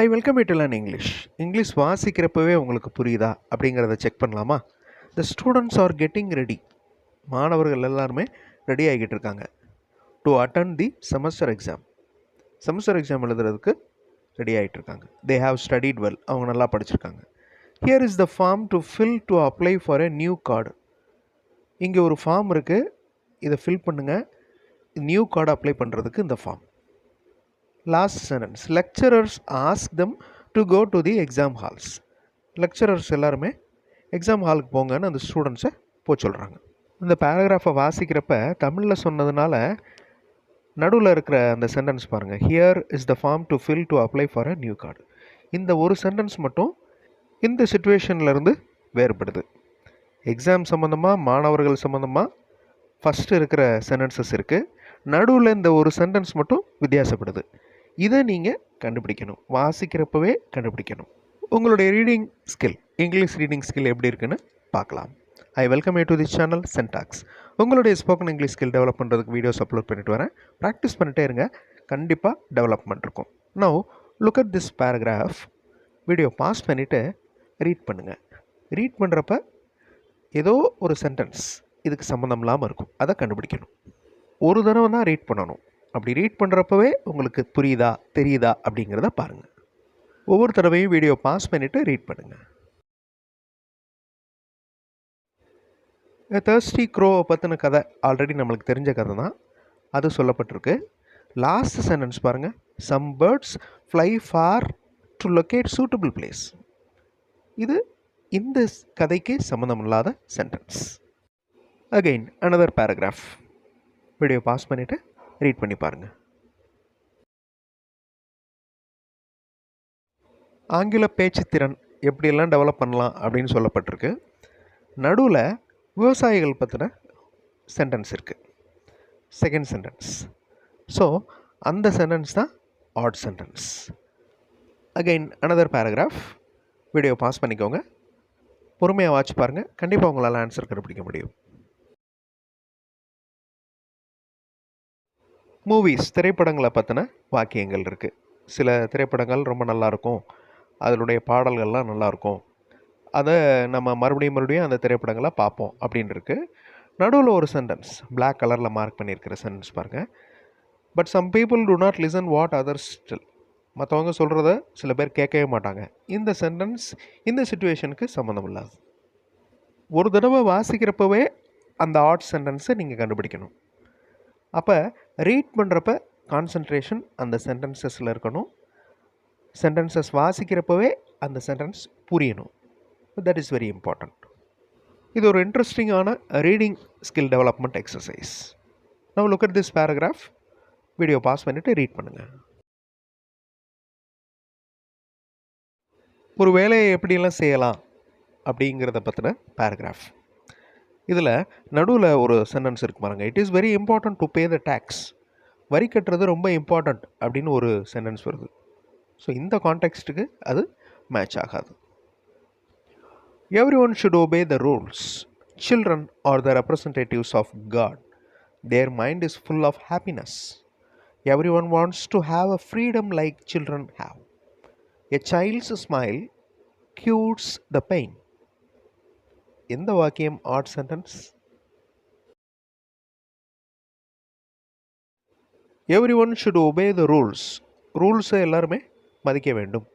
I welcome you to learn English. English வாசிக்கிறப்பவே உங்களுக்கு புரியுதா அப்படிங்கிறத செக் பண்ணலாமா? The students are getting ready. மாணவர்கள் எல்லாருமே ரெடி ஆகிக்கிட்டு இருக்காங்க to attend the semester exam. Semester exam எழுதுறதுக்கு ரெடி ஆகிட்டு இருக்காங்க. They have studied well. அவங்க நல்லா படிச்சிருக்காங்க. Here is the form to fill to apply for a new card. இங்கே ஒரு ஃபார்ம் இருக்குது, இதை ஃபில் பண்ணுங்கள். நியூ கார்டு அப்ளை பண்ணுறதுக்கு இந்த form. Last sentence, lecturers ask them to go to the exam halls. Lecturers எல்லாருமே எக்ஸாம் ஹாலுக்கு போங்கன்னு அந்த ஸ்டூடெண்ட்ஸை போக சொல்கிறாங்க. இந்த பேராகிராஃபை வாசிக்கிறப்ப தமிழில் சொன்னதுனால நடுவில் இருக்கிற அந்த சென்டென்ஸ் பாருங்கள். Here is the form to fill to apply for a new card. இந்த ஒரு சென்டென்ஸ் மட்டும் இந்த சிச்சுவேஷன்லேருந்து வேறுபடுது. எக்ஸாம் சம்மந்தமாக, மாணவர்கள் சம்மந்தமாக ஃபஸ்ட்டு இருக்கிற சென்டென்சஸ் இருக்குது. நடுவில் இந்த ஒரு சென்டென்ஸ் மட்டும் வித்தியாசப்படுது. இதை நீங்கள் கண்டுபிடிக்கணும், வாசிக்கிறப்பவே கண்டுபிடிக்கணும். உங்களுடைய reading skill, English reading skill எப்படி இருக்குன்னு பார்க்கலாம். I welcome you to the channel Centax. உங்களுடைய ஸ்போக்கன் இங்கிலீஷ் ஸ்கில் டெவலப் பண்ணுறதுக்கு வீடியோஸ் அப்லோட் பண்ணிட்டு வரேன். ப்ராக்டிஸ் பண்ணிட்டே இருங்க, கண்டிப்பாக டெவலப்மெண்ட் இருக்கும். Now look at this paragraph. Video pass பண்ணிவிட்டு ரீட் பண்ணுங்கள். ரீட் பண்ணுறப்ப ஏதோ ஒரு சென்டென்ஸ் இதுக்கு சம்மந்தம் இல்லாமல் இருக்கும், அதை கண்டுபிடிக்கணும். ஒரு தடவை தான் ரீட் பண்ணணும். அப்படி ரீட் பண்ணுறப்பவே உங்களுக்கு புரியுதா தெரியுதா அப்படிங்கிறத பாருங்கள். ஒவ்வொரு தடவையும் வீடியோ பாஸ் பண்ணிவிட்டு ரீட் பண்ணுங்கள். தர்ஸ்டி க்ரோவை பற்றின கதை ஆல்ரெடி நம்மளுக்கு தெரிஞ்ச கதை தான், அது சொல்லப்பட்டிருக்கு. லாஸ்ட் சென்டென்ஸ் பாருங்கள். Some birds fly far to locate suitable place. இது இந்த கதைக்கு சம்மந்தம் இல்லாத sentence. Again another paragraph. Video pass பண்ணிவிட்டு ரீட் பண்ணி பாருங்கள். ஆங்கில பேச்சு திறன் எப்படியெல்லாம் டெவலப் பண்ணலாம் அப்படின்னு சொல்லப்பட்டிருக்கு. நடுவில் விவசாயிகள் பற்றின சென்டென்ஸ் இருக்குது, செகண்ட் சென்டென்ஸ். ஸோ அந்த சென்டென்ஸ் தான் add sentence. Again another paragraph. Video pass பண்ணிக்கோங்க, பொறுமையாக வாட்ச் பாருங்கள். கண்டிப்பாக உங்களால் ஆன்சர் கண்டுபிடிக்க முடியும். மூவிஸ், திரைப்படங்களை பற்றின வாக்கியங்கள் இருக்குது. சில திரைப்படங்கள் ரொம்ப நல்லாயிருக்கும், அதனுடைய பாடல்கள்லாம் நல்லாயிருக்கும், அதை நம்ம மறுபடியும் அந்த திரைப்படங்களை பார்ப்போம் அப்படின்னு இருக்குது. நடுவில் ஒரு சென்டென்ஸ் பிளாக் கலரில் மார்க் பண்ணியிருக்கிற சென்டென்ஸ் பாருங்கள். But some people do not listen what others still. மற்றவங்க சொல்கிறத சில பேர் கேட்கவே மாட்டாங்க. இந்த சென்டென்ஸ் இந்த சிச்சுவேஷனுக்கு சம்மந்தம் இல்லாது. ஒரு தடவை வாசிக்கிறப்பவே அந்த ஆட் சென்டென்ஸை நீங்கள் கண்டுபிடிக்கணும். அப்போ ரீட் பண்ணுறப்ப கான்சன்ட்ரேஷன் அந்த சென்டென்சஸில் இருக்கணும். சென்டென்சஸ் வாசிக்கிறப்பவே அந்த சென்டென்ஸ் புரியணும். That is very important. இது ஒரு இன்ட்ரெஸ்டிங்கான reading skill development exercise. Now look at this paragraph. Video pass பண்ணிவிட்டு ரீட் பண்ணுங்கள். ஒரு வேலையை எப்படியெல்லாம் செய்யலாம் அப்படிங்கிறத பற்றின பேராகிராஃப். இதில் நடுவில் ஒரு சென்டென்ஸ் இருக்கு பாருங்க. It is very important to pay the tax. வரி கட்டுறது ரொம்ப இம்பார்ட்டண்ட் அப்படின்னு ஒரு சென்டென்ஸ் வருது. ஸோ இந்த கான்டெக்ஸ்ட்டுக்கு அது மேட்ச் ஆகாது. Every one should obey the rules. Children are the representatives of God. Their mind is full of happiness. Every one wants to have a freedom like children have. A child's smile cures the pain. எந்த வாக்கியம் odd sentence? Every one should obey the rules. ரூல்ஸை எல்லாருமே மதிக்க வேண்டும்.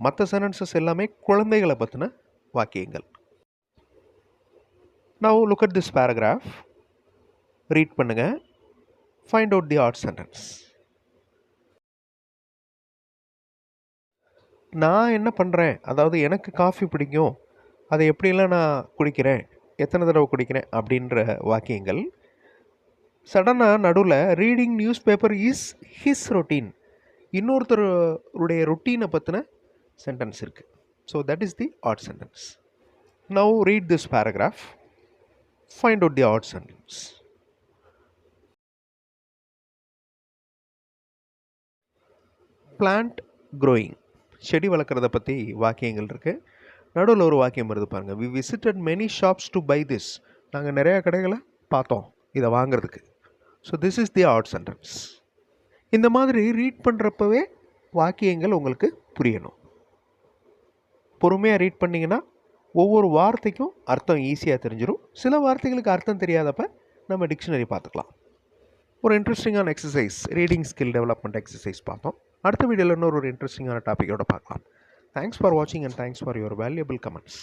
மற்ற sentences எல்லாமே குழந்தைகளை பற்றின வாக்கியங்கள். Now look at this paragraph. Read பண்ணுங்கள், find out the odd sentence. நான் என்ன பண்ணுறேன், அதாவது எனக்கு காஃபி பிடிக்கும், அதை எப்படிலாம் நான் குடிக்கிறேன், எத்தனை தடவை குடிக்கிறேன் அப்படின்ற வாக்கியங்கள். சடனாக நடுவில் reading news paper is his routine. இன்னொருத்தருடைய ரொட்டீனை பற்றின சென்டென்ஸ் இருக்குது. So that is the odd sentence. Now read this paragraph. Find out the odd sentence. Plant growing. செடி வளர்க்குறத பற்றி வாக்கியங்கள் இருக்குது. நடுவில் ஒரு வாக்கியம் வருது பாருங்கள். We visited many shops to buy this. நாங்கள் நிறையா கடைகளை பார்த்தோம் இதை வாங்கிறதுக்கு. So this is the odd sentence. இந்த மாதிரி ரீட் பண்ணுறப்பவே வாக்கியங்கள் உங்களுக்கு புரியணும். பொறுமையாக ரீட் பண்ணிங்கன்னா ஒவ்வொரு வார்த்தைக்கும் அர்த்தம் ஈஸியாக தெரிஞ்சிடும். சில வார்த்தைகளுக்கு அர்த்தம் தெரியாதப்ப நம்ம டிக்ஷனரி பார்த்துக்கலாம். ஒரு இன்ட்ரெஸ்டிங்கான exercise, reading skill development exercise பார்த்தோம். அடுத்த வீடியோவில் இன்னொரு இன்ட்ரெஸ்டிங்கான டாப்பிக்கோட பார்க்கலாம். தேங்க்ஸ் ஃபார் வாட்சிங் and thanks for your valuable comments.